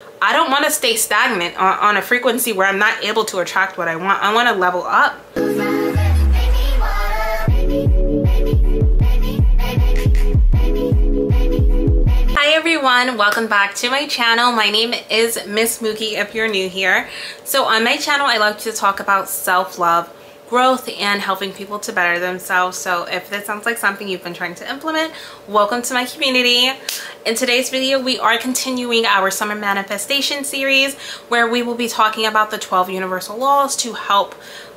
I don't want to stay stagnant on a frequency where I'm not able to attract what I want. I want to level up. Hi everyone, welcome back to my channel. My name is Miss Mookie if you're new here. So on my channel, I like to talk about self-love, growth, and helping people to better themselves. So if this sounds like something you've been trying to implement, welcome to my community. In today's video, we are continuing our summer manifestation series where we will be talking about the 12 universal laws to help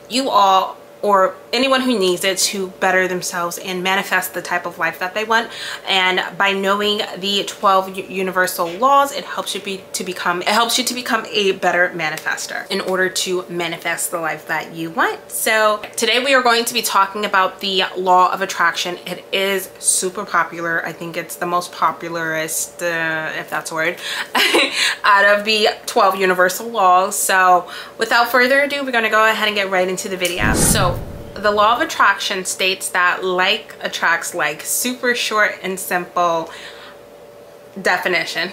you all, or anyone who needs it, to better themselves and manifest the type of life that they want. And by knowing the 12 universal laws, it helps you to become a better manifester in order to manifest the life that you want. So today we are going to be talking about the law of attraction. It is super popular. I think it's the most popularist, if that's a word, out of the 12 universal laws. So without further ado, we're going to go ahead and get right into the video. So the law of attraction states that like attracts like. Super short and simple definition.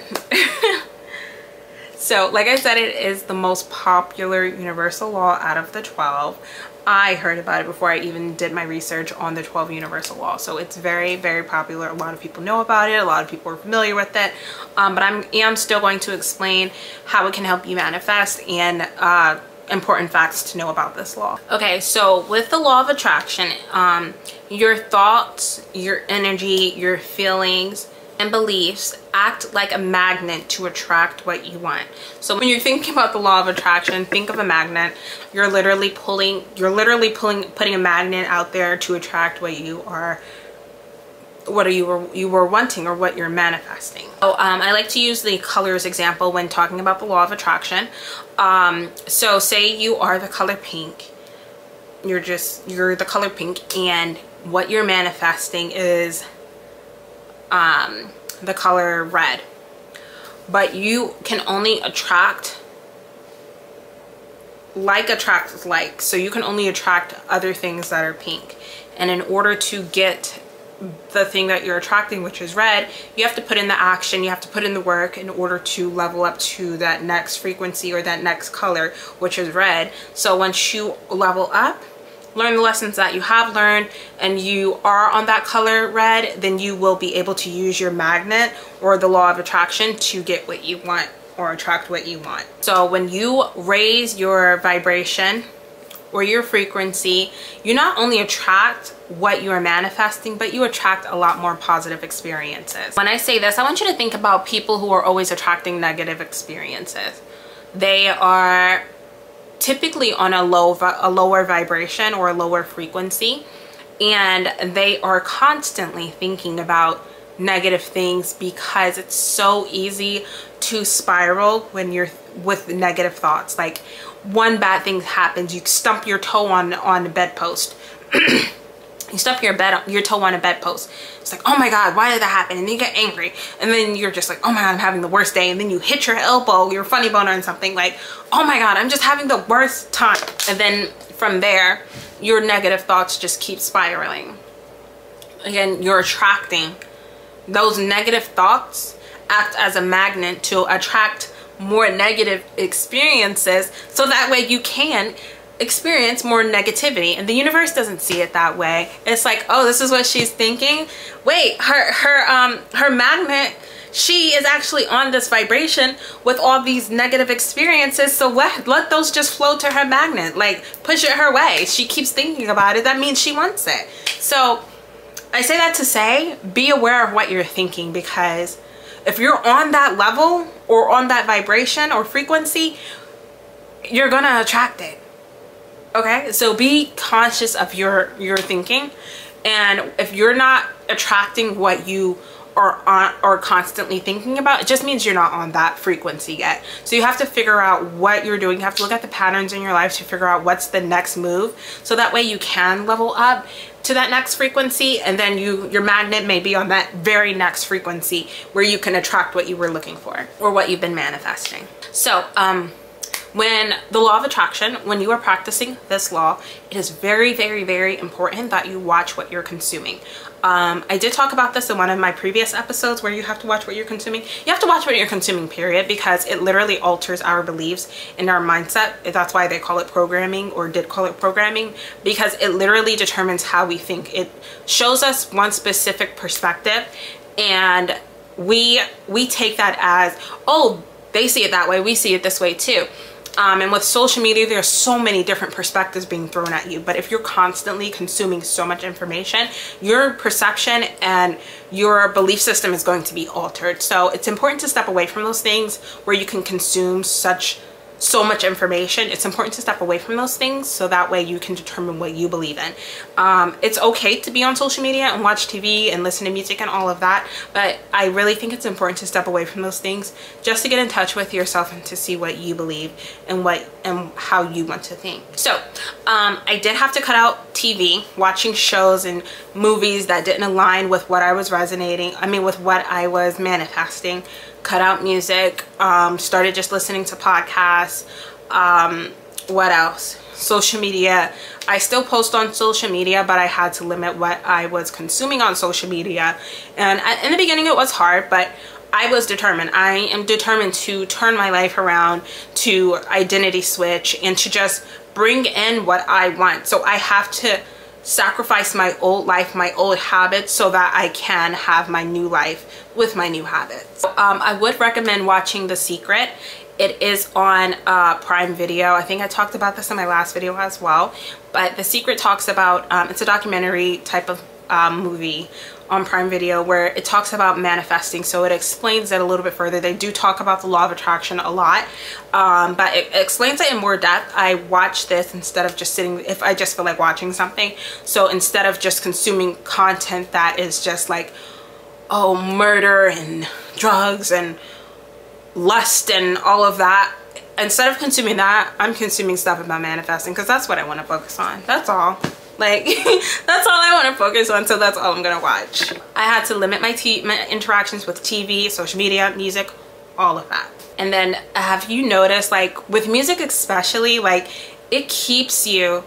So like I said, it is the most popular universal law out of the 12. I heard about it before I even did my research on the 12 universal laws. So it's very, very popular. A lot of people know about it. A lot of people are familiar with it. But I am still going to explain how it can help you manifest and important facts to know about this law. Okay, so with the law of attraction, your thoughts, your energy, your feelings, and beliefs act like a magnet to attract what you want. So when you're thinking about the law of attraction, think of a magnet. You're literally putting a magnet out there to attract what you are, you were wanting, or what you're manifesting. So I like to use the colors example when talking about the law of attraction. So say you are the color pink. You're the color pink, and what you're manifesting is the color red. But you can only attract like attracts like. So you can only attract other things that are pink. And in order to get the thing that you're attracting, which is red, you have to put in the action, you have to put in the work in order to level up to that next frequency or that next color, which is red. So once you level up, learn the lessons that you have learned, and you are on that color red, then you will be able to use your magnet or the law of attraction to get what you want or attract what you want. So when you raise your vibration or your frequency, you not only attract what you are manifesting, but you attract a lot more positive experiences. When I say this, I want you to think about people who are always attracting negative experiences. They are typically on a lower vibration or a lower frequency, and they are constantly thinking about negative things because it's so easy to spiral when you're with negative thoughts. Like, one bad thing happens, you stump your toe on the bedpost. You stump your toe on a bedpost. It's like, oh my God, why did that happen? And then you get angry, and then you're just like, oh my God, I'm having the worst day. And then you hit your elbow, your funny bone or something, like, oh my God, I'm just having the worst time. And then from there, your negative thoughts just keep spiraling. Again, you're attracting those negative thoughts. Act as a magnet to attract more negative experiences, so that way you can experience more negativity. And the universe doesn't see it that way. It's like, oh, this is what she's thinking. Wait, her magnet, she is actually on this vibration with all these negative experiences, so let those just flow to her magnet. Like, push it her way. She keeps thinking about it, that means she wants it. So I say that to say, be aware of what you're thinking, because if you're on that level or on that vibration or frequency, you're gonna attract it. Okay, so be conscious of your thinking, and if you're not attracting what you are constantly thinking about, it just means you're not on that frequency yet. So you have to figure out what you're doing. You have to look at the patterns in your life to figure out what's the next move, so that way you can level up to that next frequency, and then your magnet may be on that very next frequency where you can attract what you were looking for or what you've been manifesting. So When the law of attraction, when you are practicing this law, it is very, very, very important that you watch what you're consuming. I did talk about this in one of my previous episodes where you have to watch what you're consuming. You have to watch what you're consuming, period, because it literally alters our beliefs and our mindset. That's why they call it programming, or did call it programming, because it literally determines how we think. It shows us one specific perspective, and we take that as, oh, they see it that way, we see it this way too. And with social media, there's so many different perspectives being thrown at you. But if you're constantly consuming so much information, your perception and your belief system is going to be altered. So it's important to step away from those things where you can consume so much information. It's important to step away from those things so that way you can determine what you believe in. It's okay to be on social media and watch TV and listen to music and all of that, but I really think it's important to step away from those things just to get in touch with yourself and to see what you believe and how you want to think. So I did have to cut out TV, watching shows and movies that didn't align with what I was with what I was manifesting. Cut out music, started just listening to podcasts. What else? Social media. I still post on social media, but I had to limit what I was consuming on social media. And in the beginning it was hard, but I was determined. I am determined to turn my life around, to identity switch, and to just bring in what I want. So I have to sacrifice my old life, my old habits, so that I can have my new life with my new habits. I would recommend watching The Secret. It is on Prime Video. I think I talked about this in my last video as well, but The Secret talks about, it's a documentary type of movie on Prime Video where it talks about manifesting, so it explains it a little bit further. They do talk about the law of attraction a lot, but it explains it in more depth. I watch this instead of just sitting, if I just feel like watching something. So instead of just consuming content that is just like, oh, murder and drugs and lust and all of that, instead of consuming that, I'm consuming stuff about manifesting, because that's what I want to focus on. That's all. Like, that's all I want to focus on, so that's all I'm gonna watch. I had to limit my interactions with TV, social media, music, all of that. And then have you noticed, like with music especially, like it keeps you,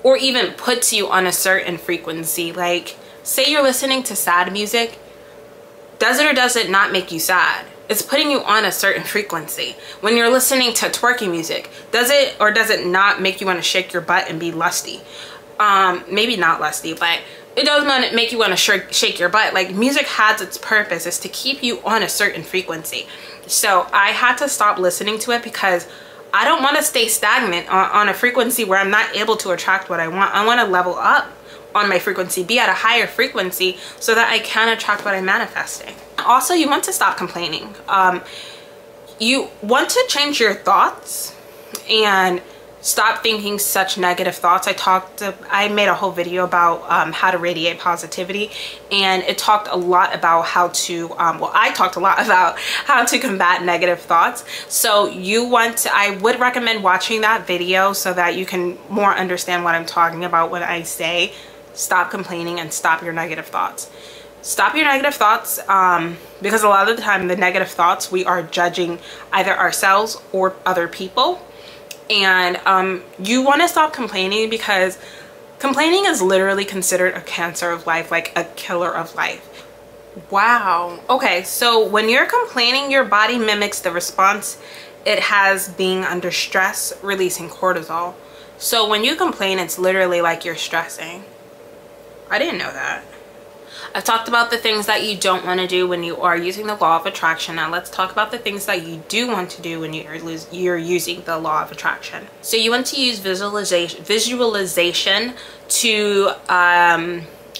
or even puts you on a certain frequency. Like say you're listening to sad music, does it or does it not make you sad? It's putting you on a certain frequency. When you're listening to twerking music, does it or does it not make you want to shake your butt and be lusty? Maybe not lusty, but it does make you want to shake your butt. Like music has its purpose, is to keep you on a certain frequency. So I had to stop listening to it because I don't want to stay stagnant on a frequency where I'm not able to attract what I want. I want to level up on my frequency, be at a higher frequency so that I can attract what I'm manifesting. Also, you want to stop complaining. You want to change your thoughts and stop thinking such negative thoughts. I made a whole video about how to radiate positivity, and it talked a lot about how to, I talked a lot about how to combat negative thoughts. So I would recommend watching that video so that you can more understand what I'm talking about when I say stop complaining and stop your negative thoughts. Stop your negative thoughts, because a lot of the time the negative thoughts, we are judging either ourselves or other people. And you want to stop complaining, because complaining is literally considered a cancer of life, like a killer of life. Wow. Okay, so when you're complaining, your body mimics the response it has being under stress, releasing cortisol. So when you complain, it's literally like you're stressing. I didn't know that. I've talked about the things that you don't want to do when you are using the law of attraction. Now let's talk about the things that you do want to do when you're using the law of attraction. So you want to use visualization to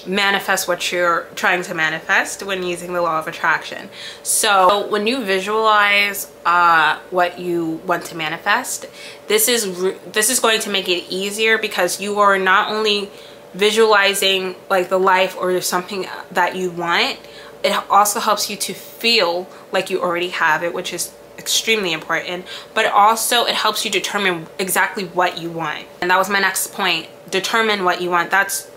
manifest what you're trying to manifest when using the law of attraction. So when you visualize what you want to manifest, this is going to make it easier, because you are not only visualizing like the life or something that you want, it also helps you to feel like you already have it, which is extremely important. But also it helps you determine exactly what you want. And that was my next point. Determine what you want. That's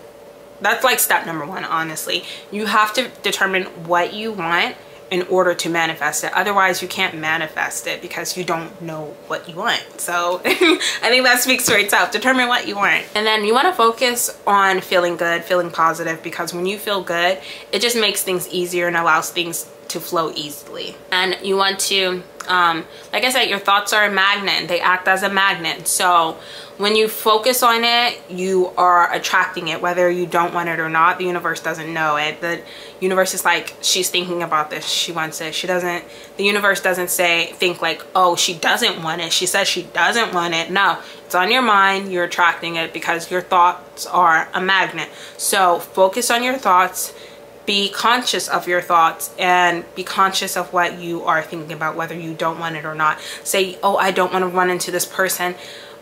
like step number one, honestly. You have to determine what you want in order to manifest it. Otherwise, you can't manifest it because you don't know what you want. So I think that speaks for itself. Determine what you want. And then you want to focus on feeling good, feeling positive, because when you feel good, it just makes things easier and allows things to flow easily. And you want to, like I said, your thoughts are a magnet. They act as a magnet. So when you focus on it, you are attracting it, whether you don't want it or not. The universe doesn't know it. The universe is like, she's thinking about this, she wants it. She doesn't, the universe doesn't think like, oh, she doesn't want it. She says she doesn't want it. No, it's on your mind. You're attracting it because your thoughts are a magnet. So focus on your thoughts. Be conscious of your thoughts and be conscious of what you are thinking about, whether you don't want it or not. Say, oh, I don't want to run into this person,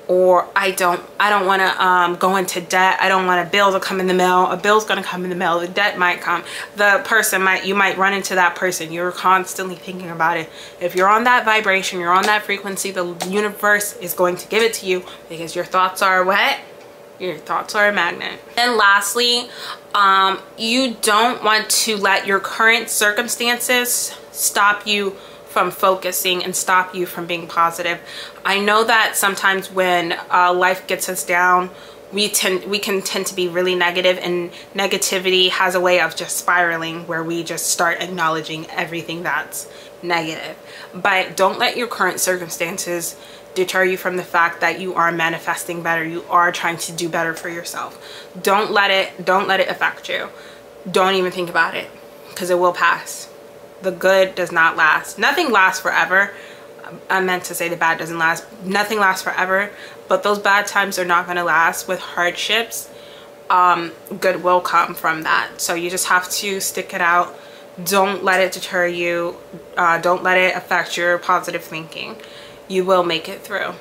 or I don't want to go into debt. I don't want a bill to come in the mail. A bill's going to come in the mail. The debt might come. The person you might run into that person. You're constantly thinking about it. If you're on that vibration, you're on that frequency, the universe is going to give it to you because your thoughts are what? Your thoughts are a magnet. And lastly, you don't want to let your current circumstances stop you from focusing and stop you from being positive. I know that sometimes when life gets us down, we can tend to be really negative, and negativity has a way of just spiraling where we just start acknowledging everything that's negative. But don't let your current circumstances deter you from the fact that you are manifesting better. You are trying to do better for yourself. Don't let it affect you. Don't even think about it, because it will pass. The good does not last. Nothing lasts forever. I meant to say the bad doesn't last. Nothing lasts forever, but those bad times are not going to last. With hardships, good will come from that. So you just have to stick it out. Don't let it deter you. Don't let it affect your positive thinking. You will make it through.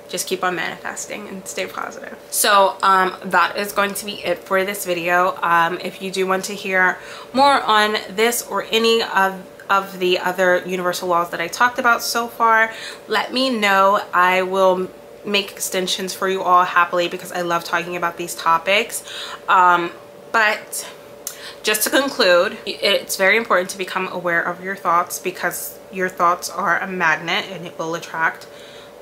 Just keep on manifesting and stay positive. So that is going to be it for this video. If you do want to hear more on this or any of the other universal laws that I talked about so far, let me know. I will make extensions for you all happily because I love talking about these topics. But just to conclude, it's very important to become aware of your thoughts, because your thoughts are a magnet and it will attract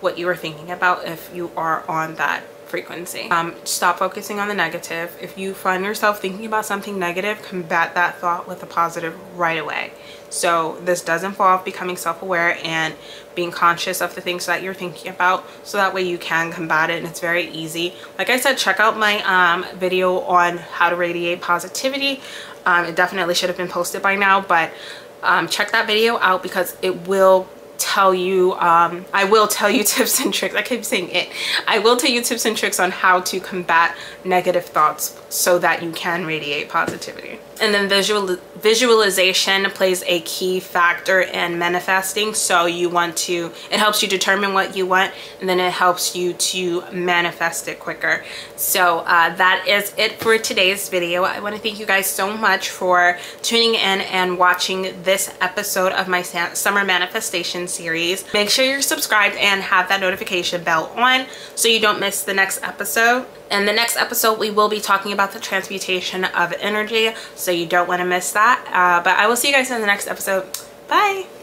what you are thinking about if you are on that frequency. Stop focusing on the negative. If you find yourself thinking about something negative, combat that thought with a positive right away. So this does involve becoming self-aware and being conscious of the things that you're thinking about, so that way you can combat it, and it's very easy. Like I said, check out my video on how to radiate positivity. It definitely should have been posted by now, but check that video out because it will tell you, I will tell you tips and tricks. I keep saying it. I will tell you tips and tricks on how to combat negative thoughts so that you can radiate positivity. And then visualization plays a key factor in manifesting. So you want to, it helps you determine what you want, and then it helps you to manifest it quicker. So that is it for today's video. I want to thank you guys so much for tuning in and watching this episode of my summer manifestation series. Make sure you're subscribed and have that notification bell on so you don't miss the next episode. In the next episode, we will be talking about the transmutation of energy, so you don't want to miss that. But I will see you guys in the next episode. Bye!